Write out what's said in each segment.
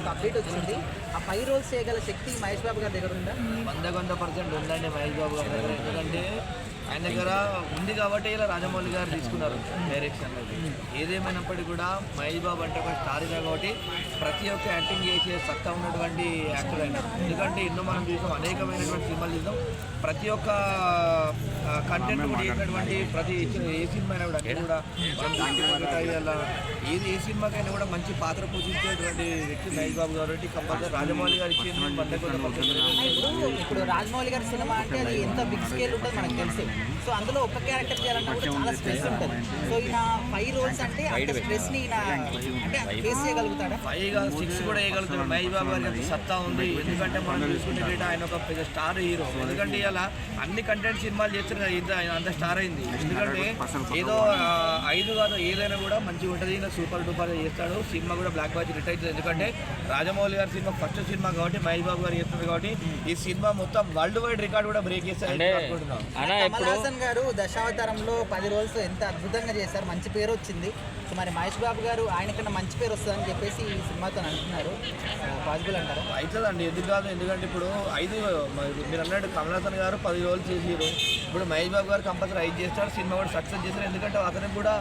ఒక అప్డేట్ వచ్చింది. ఆ 5 రోల్స్ చేయగల శక్తి మహేష్ బాబు గారి దగ్గర ఉందా? 100% ఉందండి మహేష్ బాబు గారి దగ్గర. ఎందుకంటే ఆయన దగ్గర ఉంది కాబట్టి ఇలా రాజమౌళి గారు తీసుకున్నారు డైరెక్షన్ అనేది. ఏదేమైనప్పటికీ కూడా మహేష్ బాబు అంటే ఒక స్టార్ కాబట్టి ప్రతి ఒక్క యాక్టింగ్ చేసే సత్తా ఉన్నటువంటి యాక్టర్ అయినా. ఎందుకంటే ఎన్నో మనం చూసాం, అనేకమైనటువంటి సినిమాలు చూసాం. ప్రతి ఒక్క కంటెంట్ కూడా చేసినటువంటి ప్రతి ఏ సినిమా అయినా కూడా అన్నీ కూడా ఏది ఏ సినిమాకైనా కూడా మంచి పాత్ర పోషించేటువంటి వ్యక్తి మహేష్ బాబు కాబట్టి కంపల్సరీ రాజమౌళి గారు ఇచ్చింది 100%. ఇప్పుడు రాజమౌళి గారి సినిమా అంటే అది ఎంత బిగ్ స్కేల్ ఉంటుంది మనకు తెలుసు. సో అందులో ఒక క్యారెక్టర్ చేయాలన్నా కూడా చాలా స్ట్రెస్ ఉంటుంది. సో ఈయన 5 రోల్స్ అంటే అంత స్ట్రెస్ ని అంటే ఫేస్ చేయగలుగుతాడా? 5 కాదు 6 కూడా వేయగలుగుతాడు. మహేష్ బాబు గారికి అంత సత్తా ఉంది. ఎందుకంటే మనం చూసుకుంటే ఆయన ఒక పెద్ద స్టార్ హీరో. ఎందుకంటే ఇలా అన్ని కంటెంట్ సినిమాలు చేస్తున్నారు కదా, ఆయన అంత స్టార్ అయింది. ఎందుకంటే ఏదో 5 కాదు ఏదైనా కూడా మంచిగా ఉంటుంది. ఇలా సూపర్ డూపర్ చేస్తాడు. సినిమా కూడా బ్లాక్ బాజ్ హిట్ అవుతుంది. ఎందుకంటే రాజమౌళి గారి సినిమా ఫస్ట్ సినిమా కాబట్టి మహేష్ బాబు గారు చేస్తున్నారు కాబట్టి ఈ సినిమా మొత్తం వరల్డ్ వైడ్ రికార్డ్ కూడా బ్రేక్ చేస్తాడు అనుకుంటున్నాం. కమల్ హాసన్ గారు దశావతారంలో 10 రోల్స్ ఎంత అద్భుతంగా చేశారు, మంచి పేరు వచ్చింది. సో మరి మహేష్ బాబు గారు ఆయనకన్నా మంచి పేరు వస్తుందని చెప్పేసి ఈ సినిమాతో అంటున్నారు. పాసిబుల్ అంటారు? అవుతుందండి, ఎందుకు కాదు. ఎందుకంటే ఇప్పుడు 5 మీరు అన్నట్టు కమల్ హాసన్ గారు 10 రోల్స్ చేసారు. ఇప్పుడు మహేష్ బాబు గారు కంపల్సరీ 5 చేస్తారు. సినిమా కూడా సక్సెస్ చేస్తారు. ఎందుకంటే అతనికి కూడా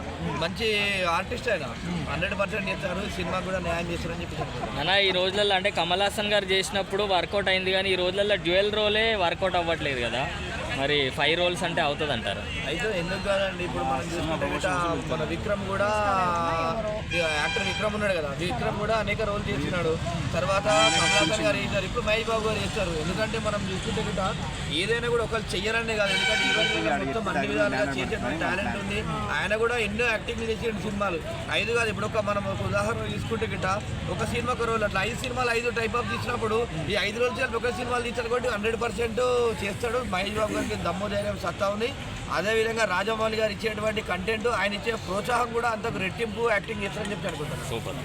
మంచి ఆర్టిస్ట్ అయినా 100% చేస్తారు. సినిమా కూడా న్యాయం చేస్తారని చెప్పి అన్న ఈ రోజులలో అంటే కమల్ హాసన్ గారు చేసినప్పుడు వర్కౌట్ అయింది, కానీ ఈ రోజులలో డ్యూయల్ రోలే వర్కౌట్ అవ్వట్లేదు కదా. మరి 5 రోల్స్ అంటే అవుతుంది అంటారు? అయితే ఎందుకు కాదండి. ఇప్పుడు మనం చూసుకుంటే మన విక్రమ్ కూడా యాక్టర్ విక్రమ్ ఉన్నాడు కదా, విక్రమ్ కూడా అనేక రోల్ చేస్తున్నాడు. తర్వాత కమల్ హాసన్ గారు చేశారు, ఇప్పుడు మహేష్ బాబు గారు చేస్తారు. ఎందుకంటే మనం చూసుకుంటే కూడా ఏదైనా కూడా ఒకళ్ళు చెయ్యాలనే కాదు. ఎందుకంటే ఈ రోజు మొత్తం అన్ని విధాలుగా చేసేటువంటి టాలెంట్ ఉంది. ఆయన కూడా ఎన్నో యాక్టింగ్లు చేసే సినిమాలు 5 కాదు. ఇప్పుడు మనం ఒక ఉదాహరణ తీసుకుంటే గిట్ట ఒక సినిమా ఒక రోల్ అట్లా 5 సినిమాలు 5 టైప్ ఆఫ్ తీసినప్పుడు ఈ 5 రోజులు చేయాలి ఒక సినిమాలు తీసారు కాబట్టి 100% చేస్తాడు. మహేష్ బాబు గారికి దమ్ము ధైర్యం సత్తా ఉంది. అదేవిధంగా రాజమౌళి గారు ఇచ్చేటువంటి కంటెంట్, ఆయన ఇచ్చే ప్రోత్సాహం కూడా అంతకు రెట్టింపు యాక్టింగ్ చేస్తారని చెప్పి అనుకుంటాను. సూపర్.